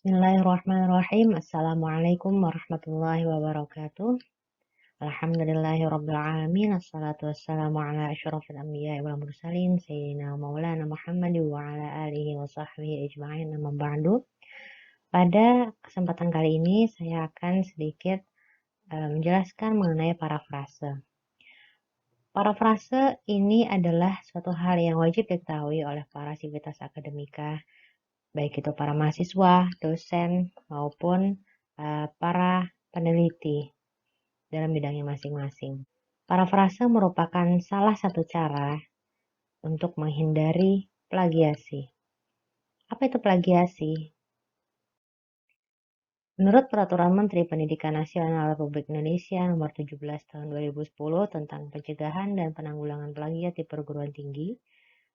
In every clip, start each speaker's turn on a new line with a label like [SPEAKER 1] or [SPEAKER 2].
[SPEAKER 1] Bismillahirrahmanirrahim. Assalamualaikum warahmatullahi wabarakatuh. Alhamdulillahirabbil alamin. Assalatu wassalamu ala asyrofil anbiya'i wal mursalin sayyidina maulana Muhammad wa ala alihi wa sahbihi ajma'in. Amma ba'du. Pada kesempatan kali ini saya akan sedikit menjelaskan mengenai parafrase. Parafrase ini adalah suatu hal yang wajib diketahui oleh para sivitas akademika, baik itu para mahasiswa, dosen, maupun para peneliti dalam bidangnya masing-masing. Parafrase merupakan salah satu cara untuk menghindari plagiasi. Apa itu plagiasi? Menurut Peraturan Menteri Pendidikan Nasional Republik Indonesia Nomor 17 Tahun 2010 tentang pencegahan dan penanggulangan plagiat di perguruan tinggi,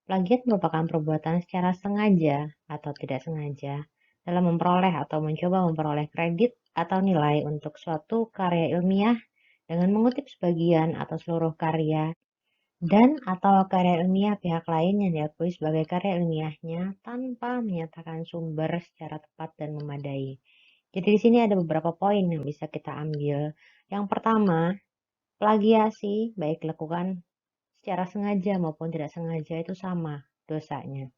[SPEAKER 1] plagiat merupakan perbuatan secara sengaja atau tidak sengaja dalam memperoleh atau mencoba memperoleh kredit atau nilai untuk suatu karya ilmiah dengan mengutip sebagian atau seluruh karya dan atau karya ilmiah pihak lain yang diakui sebagai karya ilmiahnya tanpa menyatakan sumber secara tepat dan memadai. Jadi di sini ada beberapa poin yang bisa kita ambil. Yang pertama, plagiasi baik dilakukan secara sengaja maupun tidak sengaja itu sama dosanya.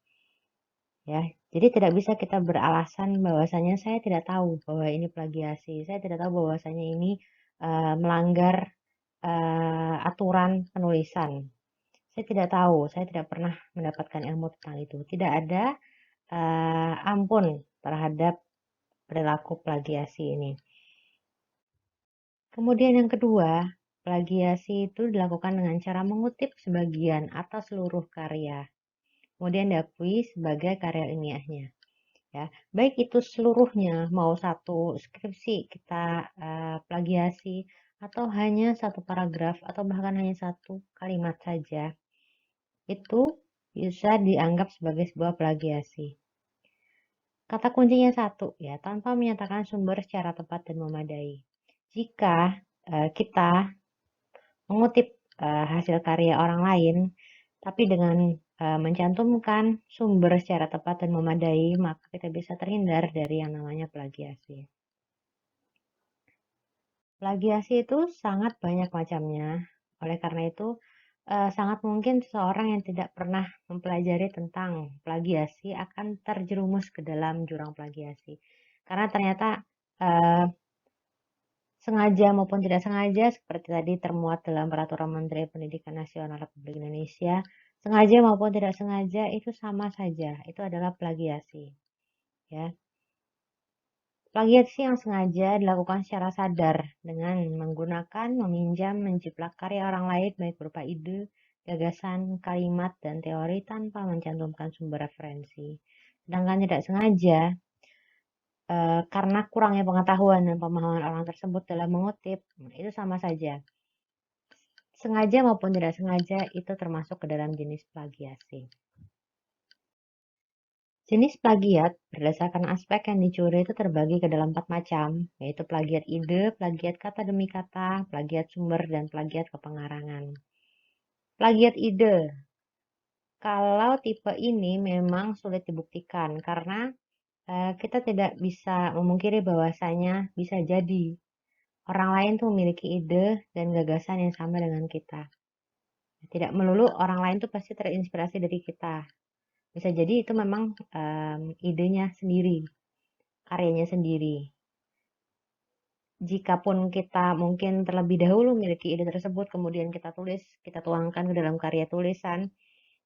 [SPEAKER 1] Ya, jadi tidak bisa kita beralasan bahwasanya saya tidak tahu bahwa ini plagiasi. Saya tidak tahu bahwasanya ini melanggar aturan penulisan. Saya tidak tahu, saya tidak pernah mendapatkan ilmu tentang itu. Tidak ada ampun terhadap perilaku plagiasi ini. Kemudian yang kedua, plagiasi itu dilakukan dengan cara mengutip sebagian atau seluruh karya, kemudian diakui sebagai karya ilmiahnya. Ya, baik itu seluruhnya, mau satu skripsi kita plagiasi, atau hanya satu paragraf, atau bahkan hanya satu kalimat saja, itu bisa dianggap sebagai sebuah plagiasi. Kata kuncinya satu, ya, tanpa menyatakan sumber secara tepat dan memadai. Jika kita mengutip hasil karya orang lain, tapi dengan mencantumkan sumber secara tepat dan memadai, maka kita bisa terhindar dari yang namanya plagiasi. Plagiasi itu sangat banyak macamnya. Oleh karena itu, sangat mungkin seseorang yang tidak pernah mempelajari tentang plagiasi akan terjerumus ke dalam jurang plagiasi. Karena ternyata sengaja maupun tidak sengaja, seperti tadi termuat dalam Peraturan Menteri Pendidikan Nasional Republik Indonesia, sengaja maupun tidak sengaja itu sama saja, itu adalah plagiasi. Ya. Plagiasi yang sengaja dilakukan secara sadar dengan menggunakan, meminjam, menjiplak karya orang lain baik berupa ide, gagasan, kalimat, dan teori tanpa mencantumkan sumber referensi. Sedangkan tidak sengaja, karena kurangnya pengetahuan dan pemahaman orang tersebut dalam mengutip, itu sama saja. Sengaja maupun tidak sengaja itu termasuk ke dalam jenis plagiasi. Jenis plagiat berdasarkan aspek yang dicuri itu terbagi ke dalam 4 macam, yaitu plagiat ide, plagiat kata demi kata, plagiat sumber, dan plagiat kepengarangan. Plagiat ide. Kalau tipe ini memang sulit dibuktikan karena kita tidak bisa memungkiri bahwasanya bisa jadi orang lain tuh memiliki ide dan gagasan yang sama dengan kita. Tidak melulu orang lain tuh pasti terinspirasi dari kita. Bisa jadi itu memang idenya sendiri, karyanya sendiri. Jikapun kita mungkin terlebih dahulu memiliki ide tersebut, kemudian kita tulis, kita tuangkan ke dalam karya tulisan,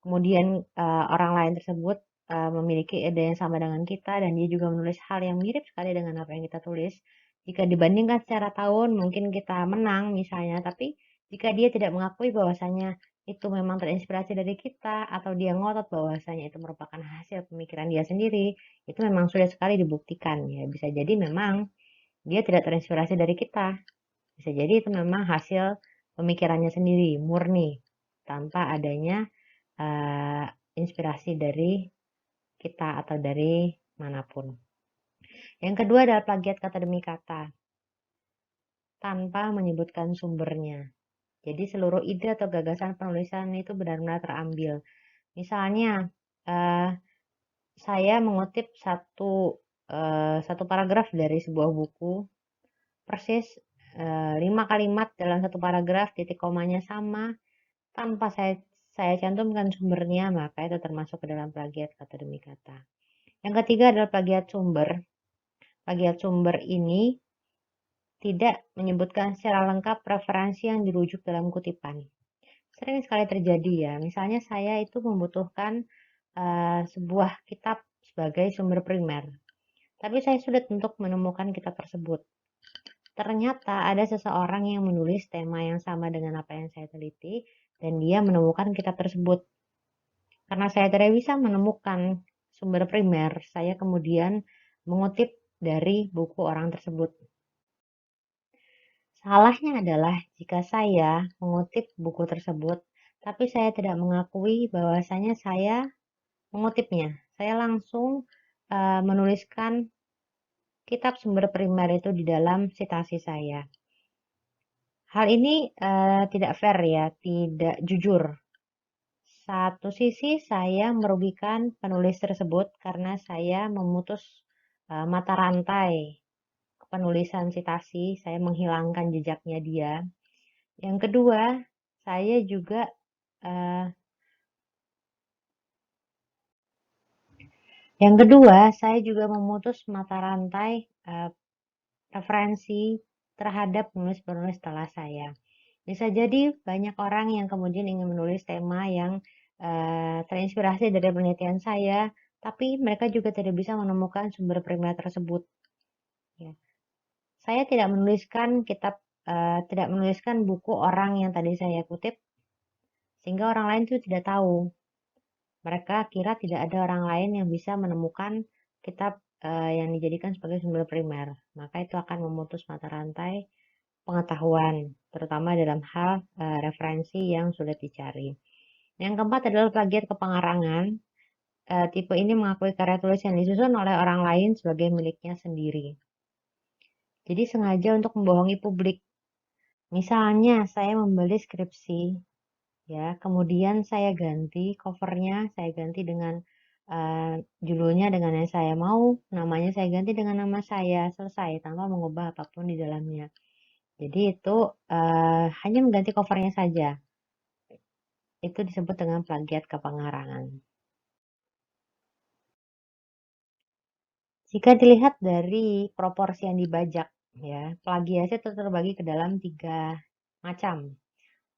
[SPEAKER 1] kemudian orang lain tersebut memiliki ide yang sama dengan kita, dan dia juga menulis hal yang mirip sekali dengan apa yang kita tulis. Jika dibandingkan secara tahun, mungkin kita menang misalnya, tapi jika dia tidak mengakui bahwasanya itu memang terinspirasi dari kita, atau dia ngotot bahwasanya itu merupakan hasil pemikiran dia sendiri, itu memang sulit sekali dibuktikan. Ya, bisa jadi memang dia tidak terinspirasi dari kita. Bisa jadi itu memang hasil pemikirannya sendiri, murni, tanpa adanya inspirasi dari kita atau dari manapun. Yang kedua adalah plagiat kata demi kata, tanpa menyebutkan sumbernya. Jadi seluruh ide atau gagasan penulisan itu benar-benar terambil. Misalnya, saya mengutip satu satu paragraf dari sebuah buku, persis 5 kalimat dalam satu paragraf, titik komanya sama, tanpa saya cantumkan sumbernya, maka itu termasuk ke dalam plagiat kata demi kata. Yang ketiga adalah plagiat sumber. Plagiat sumber ini tidak menyebutkan secara lengkap referensi yang dirujuk dalam kutipan. Sering sekali terjadi ya, misalnya saya itu membutuhkan sebuah kitab sebagai sumber primer, tapi saya sulit untuk menemukan kitab tersebut. Ternyata ada seseorang yang menulis tema yang sama dengan apa yang saya teliti, dan dia menemukan kitab tersebut. Karena saya tidak bisa menemukan sumber primer, saya kemudian mengutip dari buku orang tersebut. Salahnya adalah jika saya mengutip buku tersebut, tapi saya tidak mengakui bahwasanya saya mengutipnya. Saya langsung menuliskan kitab sumber primer itu di dalam citasi saya. Hal ini tidak fair ya, tidak jujur. Satu sisi saya merugikan penulis tersebut karena saya memutus mata rantai penulisan citasi, saya menghilangkan jejaknya dia. Yang kedua, saya juga uh, memutus mata rantai referensi terhadap penulis-penulis setelah saya. Bisa jadi banyak orang yang kemudian ingin menulis tema yang terinspirasi dari penelitian saya, tapi mereka juga tidak bisa menemukan sumber primer tersebut. Ya. Saya tidak menuliskan buku orang yang tadi saya kutip, sehingga orang lain itu tidak tahu. Mereka kira tidak ada orang lain yang bisa menemukan kitab yang dijadikan sebagai sumber primer. Maka itu akan memutus mata rantai pengetahuan, terutama dalam hal referensi yang sulit dicari. Yang keempat adalah plagiat kepengarangan. Tipe ini mengakui karya tulis yang disusun oleh orang lain sebagai miliknya sendiri. Jadi sengaja untuk membohongi publik. Misalnya saya membeli skripsi, ya, kemudian saya ganti covernya, saya ganti dengan judulnya dengan yang saya mau, namanya saya ganti dengan nama saya, selesai tanpa mengubah apapun di dalamnya. Jadi itu hanya mengganti covernya saja. Itu disebut dengan plagiat kepengarangan. Jika dilihat dari proporsi yang dibajak, ya, plagiasi itu terbagi ke dalam 3 macam.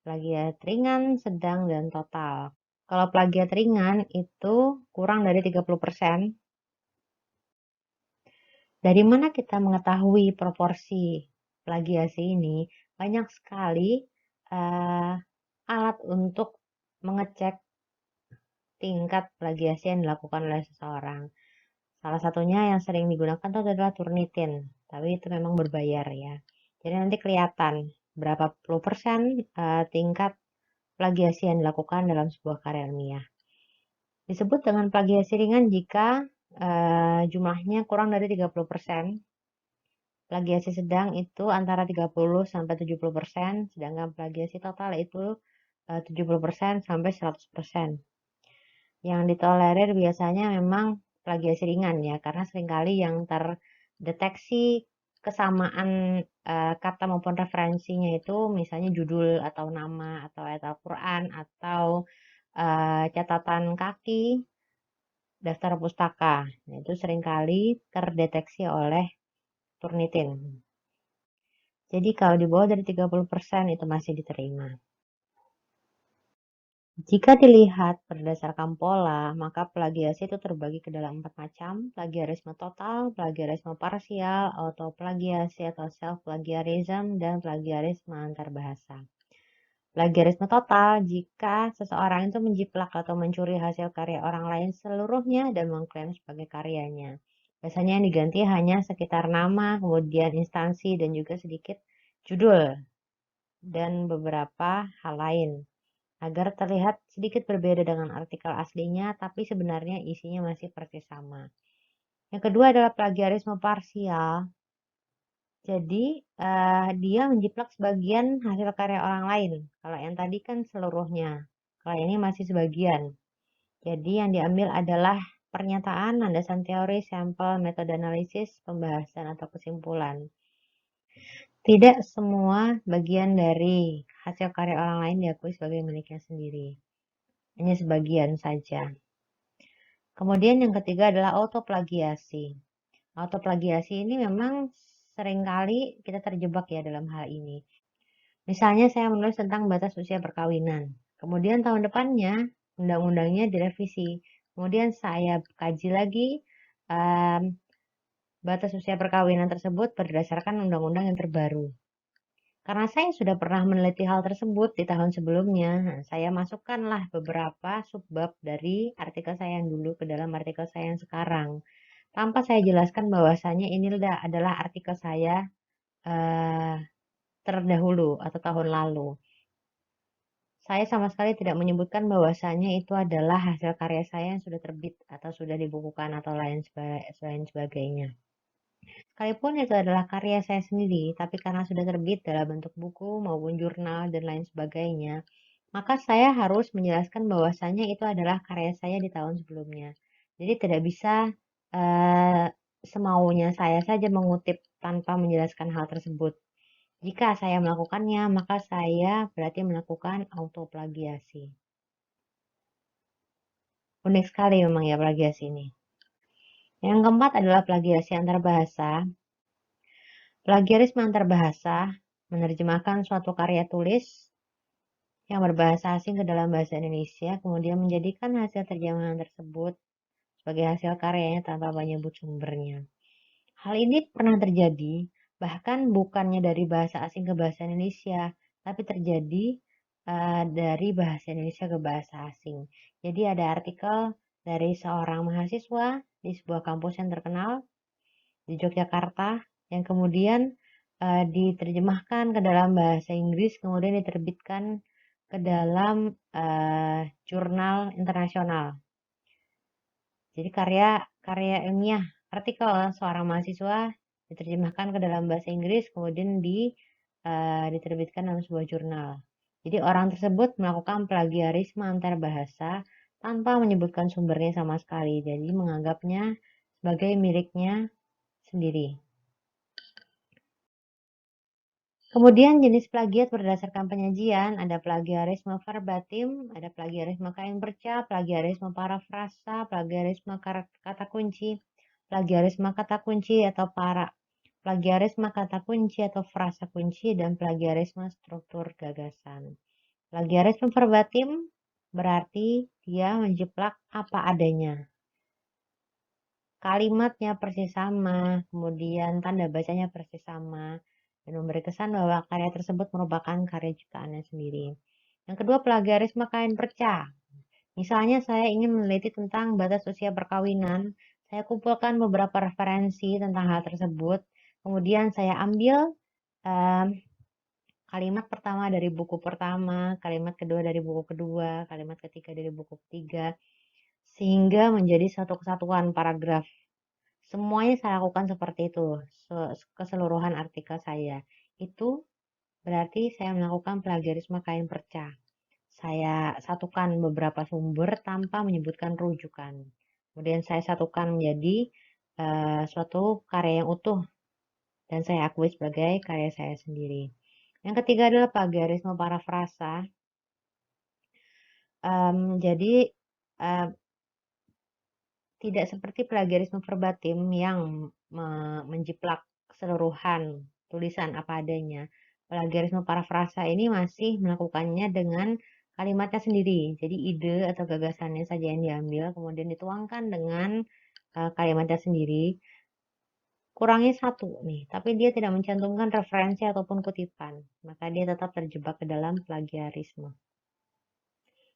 [SPEAKER 1] Plagiat ringan, sedang, dan total. Kalau plagiat ringan itu kurang dari 30%. Dari mana kita mengetahui proporsi plagiasi ini? Banyak sekali alat untuk mengecek tingkat plagiasi yang dilakukan oleh seseorang. Salah satunya yang sering digunakan itu adalah Turnitin, tapi itu memang berbayar ya. Jadi nanti kelihatan berapa puluh persen tingkat plagiasi yang dilakukan dalam sebuah karya ilmiah. Disebut dengan plagiasi ringan jika jumlahnya kurang dari 30%. Plagiasi sedang itu antara 30-70%, sedangkan plagiasi total itu 70% sampai 100%. Yang ditolerir biasanya memang plagiasi ringan ya, karena seringkali yang terdeteksi kesamaan kata maupun referensinya itu misalnya judul atau nama atau ayat Al-Quran atau catatan kaki daftar pustaka. Nah, itu seringkali terdeteksi oleh Turnitin. Jadi kalau di bawah dari 30% itu masih diterima. Jika dilihat berdasarkan pola, maka plagiasi itu terbagi ke dalam 4 macam: plagiarisme total, plagiarisme parsial, autoplagiasi atau self-plagiarism, dan plagiarisme antar bahasa. Plagiarisme total jika seseorang itu menjiplak atau mencuri hasil karya orang lain seluruhnya dan mengklaim sebagai karyanya. Biasanya yang diganti hanya sekitar nama, kemudian instansi, dan juga sedikit judul dan beberapa hal lain, agar terlihat sedikit berbeda dengan artikel aslinya, tapi sebenarnya isinya masih persis sama. Yang kedua adalah plagiarisme parsial. Jadi dia menjiplak sebagian hasil karya orang lain. Kalau yang tadi kan seluruhnya. Kalau ini masih sebagian. Jadi yang diambil adalah pernyataan, landasan teori, sampel, metode analisis, pembahasan atau kesimpulan. Tidak semua bagian dari hasil karya orang lain diakui sebagai miliknya sendiri. Hanya sebagian saja. Kemudian yang ketiga adalah autoplagiasi. Autoplagiasi ini memang seringkali kita terjebak ya dalam hal ini. Misalnya saya menulis tentang batas usia perkawinan. Kemudian tahun depannya undang-undangnya direvisi. Kemudian saya kaji lagi batas usia perkawinan tersebut berdasarkan undang-undang yang terbaru. Karena saya sudah pernah meneliti hal tersebut di tahun sebelumnya, saya masukkanlah beberapa subbab dari artikel saya yang dulu ke dalam artikel saya yang sekarang. Tanpa saya jelaskan bahwasanya ini adalah artikel saya terdahulu atau tahun lalu. Saya sama sekali tidak menyebutkan bahwasanya itu adalah hasil karya saya yang sudah terbit atau sudah dibukukan atau lain sebagainya. Sekalipun itu adalah karya saya sendiri, tapi karena sudah terbit dalam bentuk buku maupun jurnal dan lain sebagainya, maka saya harus menjelaskan bahwasanya itu adalah karya saya di tahun sebelumnya. Jadi tidak bisa semaunya saya saja mengutip tanpa menjelaskan hal tersebut. Jika saya melakukannya, maka saya berarti melakukan autoplagiasi. Unik sekali memang ya plagiasi ini. Yang keempat adalah plagiasi antar bahasa. Plagiarisme antar bahasa menerjemahkan suatu karya tulis yang berbahasa asing ke dalam bahasa Indonesia, kemudian menjadikan hasil terjemahan tersebut sebagai hasil karyanya tanpa menyebut sumbernya. Hal ini pernah terjadi, bahkan bukannya dari bahasa asing ke bahasa Indonesia, tapi terjadi dari bahasa Indonesia ke bahasa asing. Jadi ada artikel dari seorang mahasiswa di sebuah kampus yang terkenal di Yogyakarta yang kemudian diterjemahkan ke dalam bahasa Inggris, kemudian diterbitkan ke dalam jurnal internasional. Jadi karya ilmiah, artikel seorang mahasiswa diterjemahkan ke dalam bahasa Inggris, kemudian diterbitkan dalam sebuah jurnal. Jadi orang tersebut melakukan plagiarisme antar bahasa tanpa menyebutkan sumbernya sama sekali. Jadi menganggapnya sebagai miliknya sendiri. Kemudian jenis plagiat berdasarkan penyajian, ada plagiarisme verbatim, ada plagiarisme kain perca, plagiarisme parafrasa, plagiarisme kata kunci, plagiarisme kata kunci atau plagiarisme kata kunci atau frasa kunci, dan plagiarisme struktur gagasan. Plagiarisme verbatim berarti dia menjiplak apa adanya. Kalimatnya persis sama, kemudian tanda bacanya persis sama, dan memberi kesan bahwa karya tersebut merupakan karya ciptaannya sendiri. Yang kedua, plagiarisme kain perca. Misalnya saya ingin meneliti tentang batas usia perkawinan, saya kumpulkan beberapa referensi tentang hal tersebut, kemudian saya ambil kalimat pertama dari buku pertama, kalimat kedua dari buku kedua, kalimat ketiga dari buku ketiga, sehingga menjadi satu kesatuan paragraf. Semuanya saya lakukan seperti itu, keseluruhan artikel saya. Itu berarti saya melakukan plagiarisme kain perca. Saya satukan beberapa sumber tanpa menyebutkan rujukan. Kemudian saya satukan menjadi suatu karya yang utuh dan saya akui sebagai karya saya sendiri. Yang ketiga adalah plagiarisme parafrasa. Jadi tidak seperti plagiarisme verbatim yang menjiplak keseluruhan tulisan apa adanya. Plagiarisme parafrasa ini masih melakukannya dengan kalimatnya sendiri. Jadi ide atau gagasannya saja yang diambil, kemudian dituangkan dengan kalimatnya sendiri. Kurangnya satu nih, tapi dia tidak mencantumkan referensi ataupun kutipan. Maka dia tetap terjebak ke dalam plagiarisme.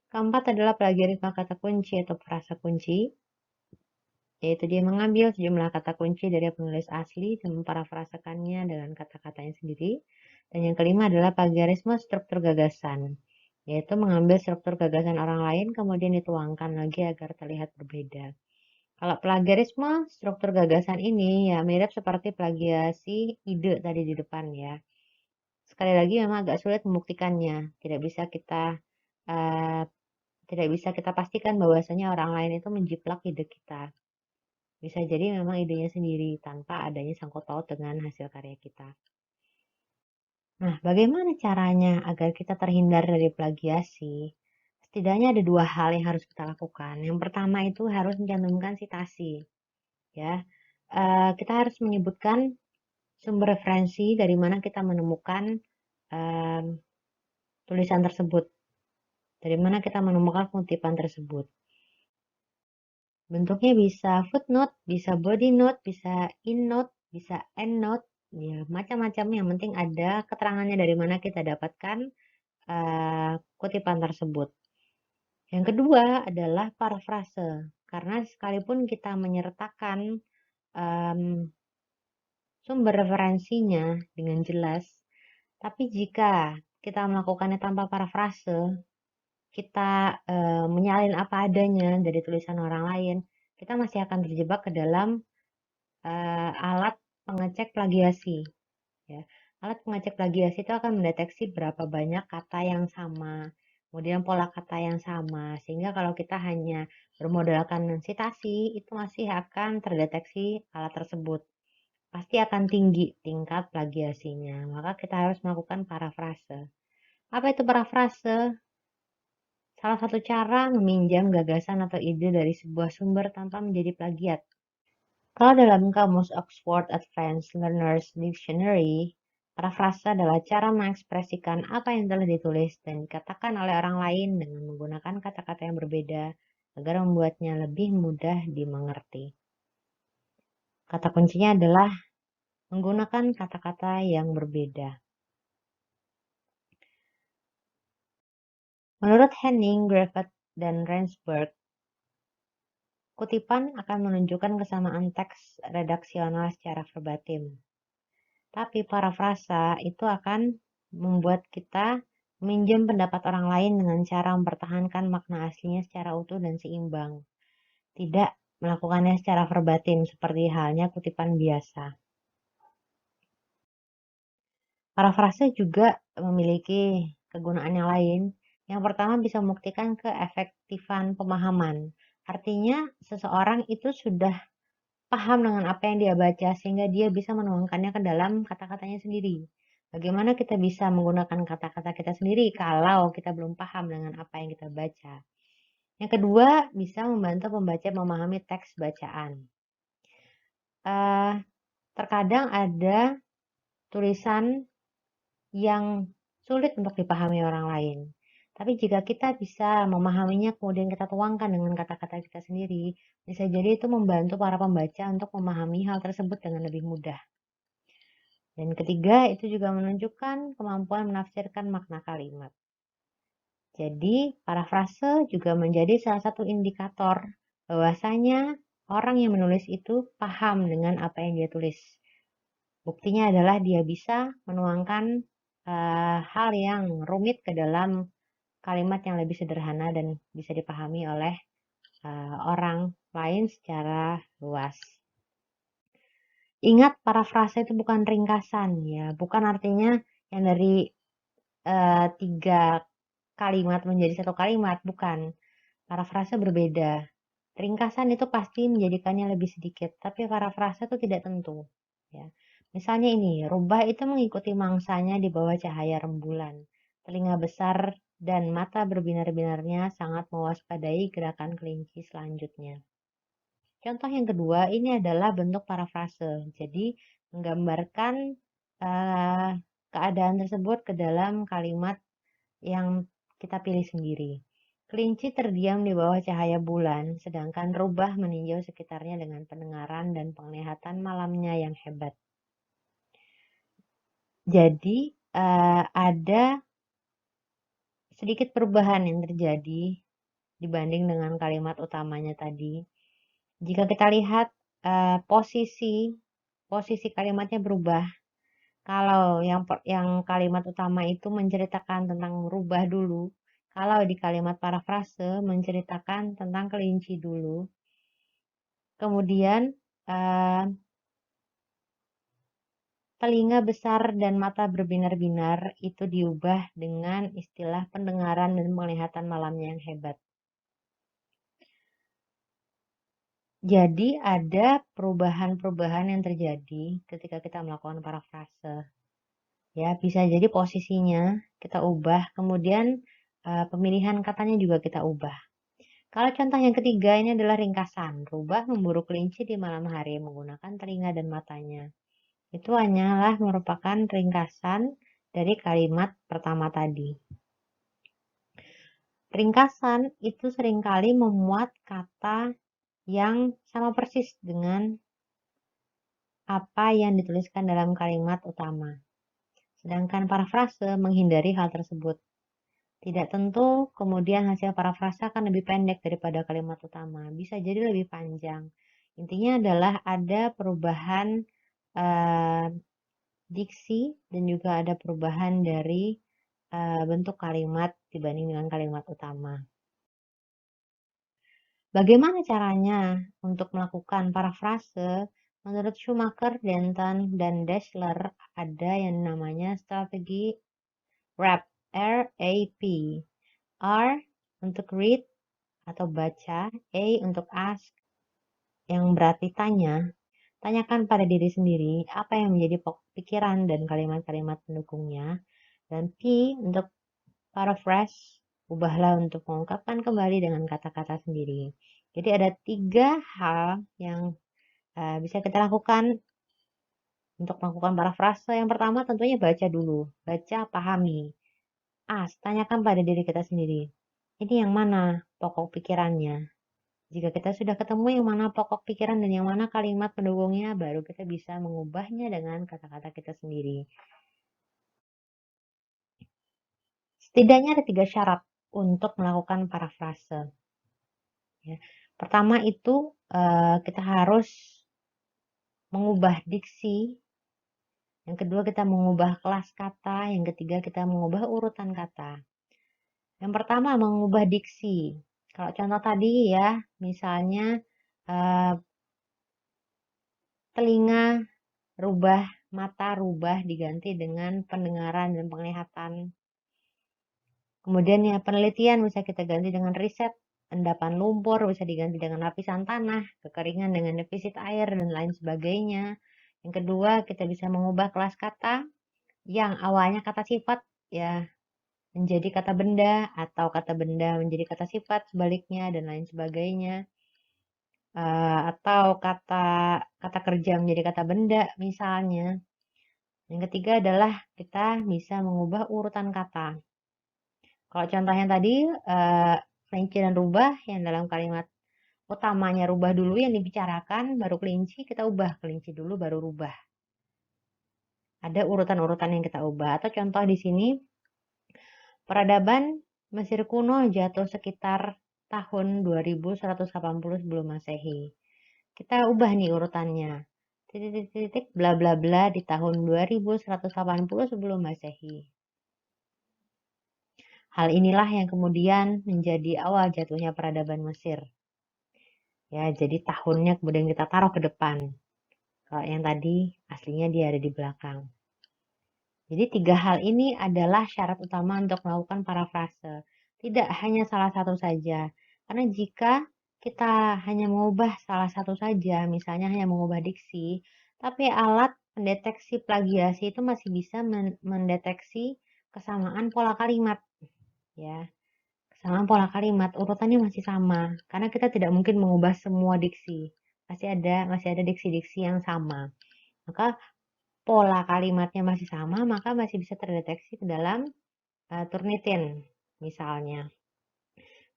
[SPEAKER 1] Keempat adalah plagiarisme kata kunci atau frasa kunci, yaitu dia mengambil sejumlah kata kunci dari penulis asli dan memparafrasakannya dengan kata-katanya sendiri. Dan yang kelima adalah plagiarisme struktur gagasan, yaitu mengambil struktur gagasan orang lain kemudian dituangkan lagi agar terlihat berbeda. Kalau plagiarisme struktur gagasan ini ya mirip seperti plagiasi ide tadi di depan ya. Sekali lagi memang agak sulit membuktikannya, tidak bisa kita tidak bisa kita pastikan bahwasanya orang lain itu menjiplak ide kita. Bisa jadi memang idenya sendiri tanpa adanya sangkut paut dengan hasil karya kita. Nah, bagaimana caranya agar kita terhindar dari plagiasi? Setidaknya ada dua hal yang harus kita lakukan. Yang pertama itu harus mencantumkan citasi, ya. Kita harus menyebutkan sumber referensi dari mana kita menemukan tulisan tersebut, dari mana kita menemukan kutipan tersebut. Bentuknya bisa footnote, bisa body note, bisa in-note, bisa end-note, ya macam-macam. Yang penting ada keterangannya dari mana kita dapatkan kutipan tersebut. Yang kedua adalah parafrase, karena sekalipun kita menyertakan sumber referensinya dengan jelas, tapi jika kita melakukannya tanpa parafrase, kita menyalin apa adanya dari tulisan orang lain, kita masih akan terjebak ke dalam alat pengecek plagiasi. Ya. Alat pengecek plagiasi itu akan mendeteksi berapa banyak kata yang sama, kemudian pola kata yang sama, sehingga kalau kita hanya bermodalkan sitasi, itu masih akan terdeteksi alat tersebut. Pasti akan tinggi tingkat plagiasinya, maka kita harus melakukan parafrase. Apa itu parafrase? Salah satu cara meminjam gagasan atau ide dari sebuah sumber tanpa menjadi plagiat. Kalau dalam kamus Oxford Advanced Learners Dictionary, parafrase adalah cara mengekspresikan apa yang telah ditulis dan dikatakan oleh orang lain dengan menggunakan kata-kata yang berbeda agar membuatnya lebih mudah dimengerti. Kata kuncinya adalah menggunakan kata-kata yang berbeda. Menurut Henning, Griffith, dan Rensburg, kutipan akan menunjukkan kesamaan teks redaksional secara verbatim. Tapi parafrasa itu akan membuat kita meminjam pendapat orang lain dengan cara mempertahankan makna aslinya secara utuh dan seimbang. Tidak melakukannya secara verbatim seperti halnya kutipan biasa. Parafrase juga memiliki kegunaan yang lain. Yang pertama bisa membuktikan keefektifan pemahaman. Artinya seseorang itu sudah paham dengan apa yang dia baca sehingga dia bisa menuangkannya ke dalam kata-katanya sendiri. Bagaimana kita bisa menggunakan kata-kata kita sendiri kalau kita belum paham dengan apa yang kita baca? Yang kedua, bisa membantu pembaca memahami teks bacaan. Terkadang ada tulisan yang sulit untuk dipahami orang lain. Tapi jika kita bisa memahaminya kemudian kita tuangkan dengan kata-kata kita sendiri, bisa jadi itu membantu para pembaca untuk memahami hal tersebut dengan lebih mudah. Dan ketiga, itu juga menunjukkan kemampuan menafsirkan makna kalimat. Jadi, parafrase juga menjadi salah satu indikator bahwasanya orang yang menulis itu paham dengan apa yang dia tulis. Buktinya adalah dia bisa menuangkan hal yang rumit ke dalam kalimat yang lebih sederhana dan bisa dipahami oleh orang lain secara luas. Ingat, parafrase itu bukan ringkasan ya, bukan artinya yang dari 3 kalimat menjadi 1 kalimat, bukan. Parafrase berbeda. Ringkasan itu pasti menjadikannya lebih sedikit, tapi parafrase itu tidak tentu. Ya. Misalnya ini, rubah itu mengikuti mangsanya di bawah cahaya rembulan. Telinga besar dan mata berbinar-binarnya sangat mewaspadai gerakan kelinci selanjutnya. Contoh yang kedua, ini adalah bentuk parafrase. Jadi, menggambarkan keadaan tersebut ke dalam kalimat yang kita pilih sendiri. Kelinci terdiam di bawah cahaya bulan, sedangkan rubah meninjau sekitarnya dengan pendengaran dan penglihatan malamnya yang hebat. Jadi, ada sedikit perubahan yang terjadi dibanding dengan kalimat utamanya tadi. Jika kita lihat posisi kalimatnya berubah. Kalau yang kalimat utama itu menceritakan tentang rubah dulu, kalau di kalimat parafrase menceritakan tentang kelinci dulu. Kemudian telinga besar dan mata berbinar-binar itu diubah dengan istilah pendengaran dan penglihatan malamnya yang hebat. Jadi ada perubahan-perubahan yang terjadi ketika kita melakukan parafrase. Ya, bisa jadi posisinya kita ubah, kemudian pemilihan katanya juga kita ubah. Kalau contoh yang ketiga ini adalah ringkasan. Rubah memburu kelinci di malam hari menggunakan telinga dan matanya. Itu hanyalah merupakan ringkasan dari kalimat pertama tadi. Ringkasan itu seringkali memuat kata yang sama persis dengan apa yang dituliskan dalam kalimat utama. Sedangkan parafrase menghindari hal tersebut. Tidak tentu kemudian hasil parafrase akan lebih pendek daripada kalimat utama. Bisa jadi lebih panjang. Intinya adalah ada perubahan diksi dan juga ada perubahan dari bentuk kalimat dibanding dengan kalimat utama. Bagaimana caranya untuk melakukan parafrase? Menurut Schumacher, Denton, dan Deshler ada yang namanya strategi RAP, R-A-P. R untuk read atau baca, A untuk ask yang berarti tanya. Tanyakan pada diri sendiri apa yang menjadi pokok pikiran dan kalimat-kalimat pendukungnya. Dan P untuk paraphrase, ubahlah untuk mengungkapkan kembali dengan kata-kata sendiri. Jadi ada 3 hal yang bisa kita lakukan untuk melakukan parafrase. Yang pertama tentunya baca dulu. Baca, pahami. Ask, tanyakan pada diri kita sendiri. Ini yang mana pokok pikirannya? Jika kita sudah ketemu yang mana pokok pikiran dan yang mana kalimat pendukungnya, baru kita bisa mengubahnya dengan kata-kata kita sendiri. Setidaknya ada 3 syarat untuk melakukan parafrase. Ya. Pertama itu kita harus mengubah diksi. Yang kedua kita mengubah kelas kata. Yang ketiga kita mengubah urutan kata. Yang pertama mengubah diksi. Kalau contoh tadi ya, misalnya telinga rubah, mata rubah diganti dengan pendengaran dan penglihatan. Kemudian ya penelitian bisa kita ganti dengan riset, endapan lumpur bisa diganti dengan lapisan tanah, kekeringan dengan defisit air, dan lain sebagainya. Yang kedua, kita bisa mengubah kelas kata yang awalnya kata sifat ya menjadi kata benda, atau kata benda menjadi kata sifat sebaliknya, dan lain sebagainya. Atau kata kerja menjadi kata benda misalnya. Yang ketiga adalah kita bisa mengubah urutan kata. Kalau contohnya tadi, kelinci dan rubah yang dalam kalimat utamanya rubah dulu yang dibicarakan, baru kelinci, kita ubah kelinci dulu baru rubah. Ada urutan-urutan yang kita ubah. Atau contoh di sini, peradaban Mesir kuno jatuh sekitar tahun 2180 sebelum Masehi. Kita ubah nih urutannya. Titik-titik bla bla bla di tahun 2180 sebelum Masehi. Hal inilah yang kemudian menjadi awal jatuhnya peradaban Mesir. Ya, jadi tahunnya kemudian kita taruh ke depan. Kalau yang tadi aslinya dia ada di belakang. Jadi 3 hal ini adalah syarat utama untuk melakukan parafrase. Tidak hanya salah satu saja. Karena jika kita hanya mengubah salah satu saja, misalnya hanya mengubah diksi, tapi alat pendeteksi plagiasi itu masih bisa mendeteksi kesamaan pola kalimat. Ya, kesamaan pola kalimat, urutannya masih sama. Karena kita tidak mungkin mengubah semua diksi. Masih ada diksi-diksi yang sama. Maka pola kalimatnya masih sama, maka masih bisa terdeteksi ke dalam Turnitin misalnya.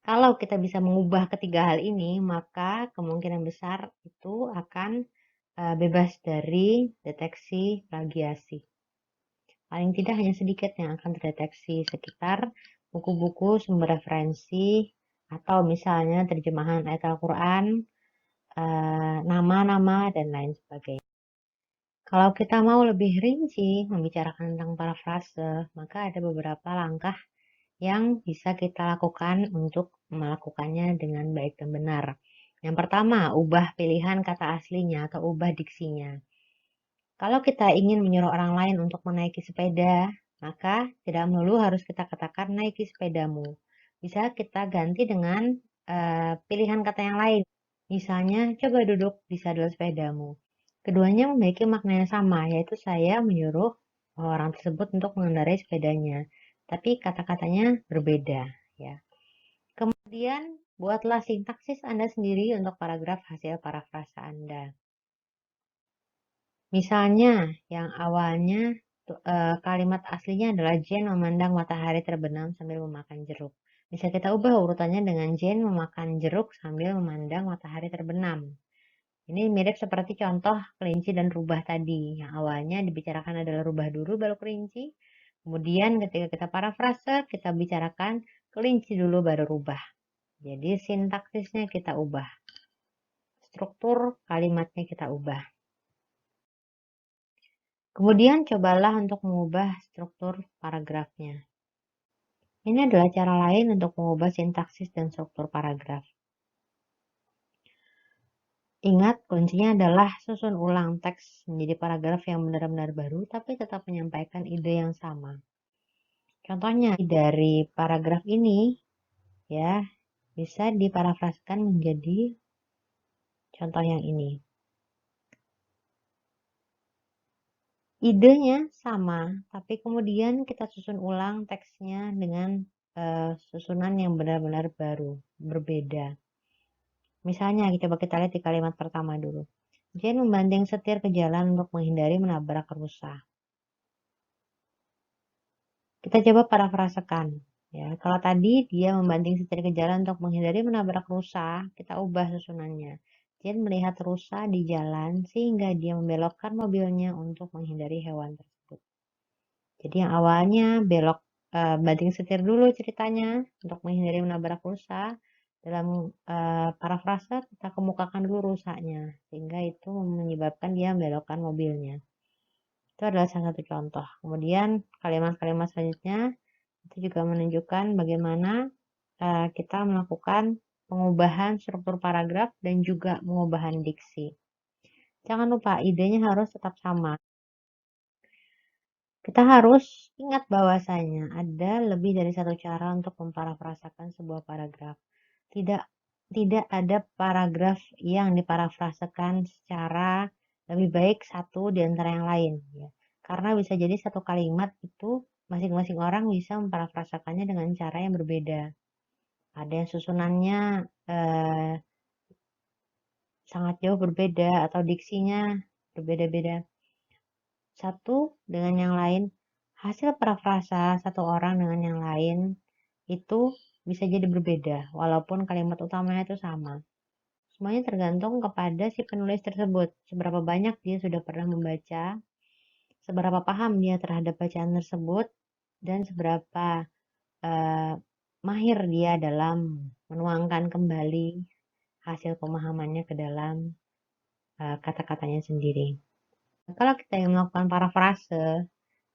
[SPEAKER 1] Kalau kita bisa mengubah ketiga hal ini, maka kemungkinan besar itu akan bebas dari deteksi plagiasi. Paling tidak hanya sedikit yang akan terdeteksi sekitar buku-buku sumber referensi atau misalnya terjemahan ayat Al-Quran, nama-nama, dan lain sebagainya. Kalau kita mau lebih rinci membicarakan tentang parafrase, maka ada beberapa langkah yang bisa kita lakukan untuk melakukannya dengan baik dan benar. Yang pertama, ubah pilihan kata aslinya atau ubah diksinya. Kalau kita ingin menyuruh orang lain untuk menaiki sepeda, maka tidak melulu harus kita katakan naiki sepedamu. Bisa kita ganti dengan pilihan kata yang lain. Misalnya, coba duduk di sadel sepedamu. Keduanya memiliki makna yang sama, yaitu saya menyuruh orang tersebut untuk mengendarai sepedanya. Tapi kata-katanya berbeda, ya. Kemudian, buatlah sintaksis Anda sendiri untuk paragraf hasil parafrase Anda. Misalnya, yang awalnya kalimat aslinya adalah Jane memandang matahari terbenam sambil memakan jeruk. Bisa kita ubah urutannya dengan Jane memakan jeruk sambil memandang matahari terbenam. Ini mirip seperti contoh kelinci dan rubah tadi. Yang awalnya dibicarakan adalah rubah dulu baru kelinci. Kemudian ketika kita parafrase, kita bicarakan kelinci dulu baru rubah. Jadi sintaksisnya kita ubah. Struktur kalimatnya kita ubah. Kemudian cobalah untuk mengubah struktur paragrafnya. Ini adalah cara lain untuk mengubah sintaksis dan struktur paragraf. Ingat, kuncinya adalah susun ulang teks menjadi paragraf yang benar-benar baru, tapi tetap menyampaikan ide yang sama. Contohnya dari paragraf ini, ya, bisa diparafraskan menjadi contoh yang ini. Idenya sama, tapi kemudian kita susun ulang teksnya dengan susunan yang benar-benar baru, berbeda. Misalnya, coba kita lihat di kalimat pertama dulu. Jane membanting setir ke jalan untuk menghindari menabrak rusa. Kita coba parafrasekan. Ya, kalau tadi dia membanting setir ke jalan untuk menghindari menabrak rusa, kita ubah susunannya. Jane melihat rusa di jalan sehingga dia membelokkan mobilnya untuk menghindari hewan tersebut. Jadi yang awalnya belok banting setir dulu ceritanya untuk menghindari menabrak rusa. Dalam parafrase kita kemukakan dulu rusanya sehingga itu menyebabkan dia membelokkan mobilnya. Itu adalah salah satu contoh. Kemudian kalimat-kalimat selanjutnya itu juga menunjukkan bagaimana kita melakukan pengubahan struktur paragraf dan juga pengubahan diksi. Jangan lupa idenya harus tetap sama. Kita harus ingat bahwasanya ada lebih dari satu cara untuk memparafrasakan sebuah paragraf. Tidak ada paragraf yang diparafrasekan secara lebih baik satu di antara yang lain, ya. Karena bisa jadi satu kalimat itu masing-masing orang bisa memparafrasakannya dengan cara yang berbeda. Ada yang susunannya sangat jauh berbeda atau diksinya berbeda-beda satu dengan yang lain. Hasil parafrasa satu orang dengan yang lain itu bisa jadi berbeda walaupun kalimat utamanya itu sama. Semuanya tergantung kepada si penulis tersebut, seberapa banyak dia sudah pernah membaca, seberapa paham dia terhadap bacaan tersebut, dan seberapa mahir dia dalam menuangkan kembali hasil pemahamannya ke dalam kata-katanya sendiri. Kalau kita yang melakukan parafrase,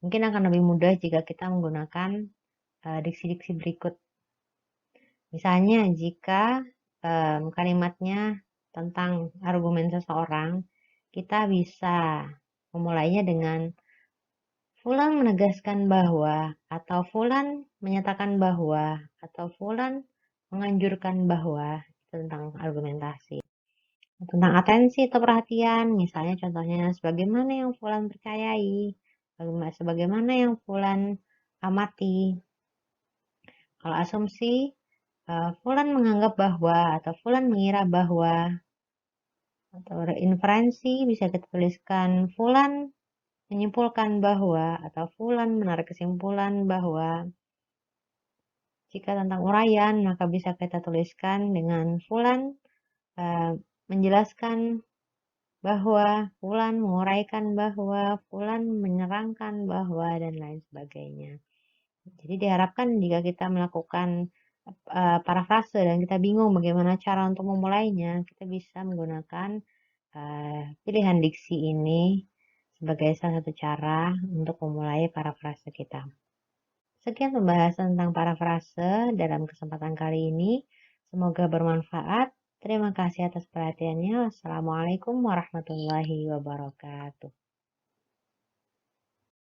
[SPEAKER 1] mungkin akan lebih mudah jika kita menggunakan diksi-diksi berikut. Misalnya, jika kalimatnya tentang argumen seseorang, kita bisa memulainya dengan Fulan menegaskan bahwa, atau Fulan menyatakan bahwa, atau Fulan menganjurkan bahwa, tentang argumentasi. Tentang atensi atau perhatian, misalnya contohnya sebagaimana yang Fulan percayai, sebagaimana yang Fulan amati. Kalau asumsi, Fulan menganggap bahwa, atau Fulan mengira bahwa, atau inferensi bisa kita tuliskan Fulan menyimpulkan bahwa, atau Fulan menarik kesimpulan bahwa. Jika tentang uraian, maka bisa kita tuliskan dengan Fulan menjelaskan bahwa, Fulan menguraikan bahwa, Fulan menerangkan bahwa, dan lain sebagainya. Jadi diharapkan jika kita melakukan parafrase dan kita bingung bagaimana cara untuk memulainya, kita bisa menggunakan pilihan diksi ini sebagai salah satu cara untuk memulai parafrase kita. Sekian pembahasan tentang parafrase dalam kesempatan kali ini. Semoga bermanfaat. Terima kasih atas perhatiannya. Wassalamualaikum warahmatullahi wabarakatuh.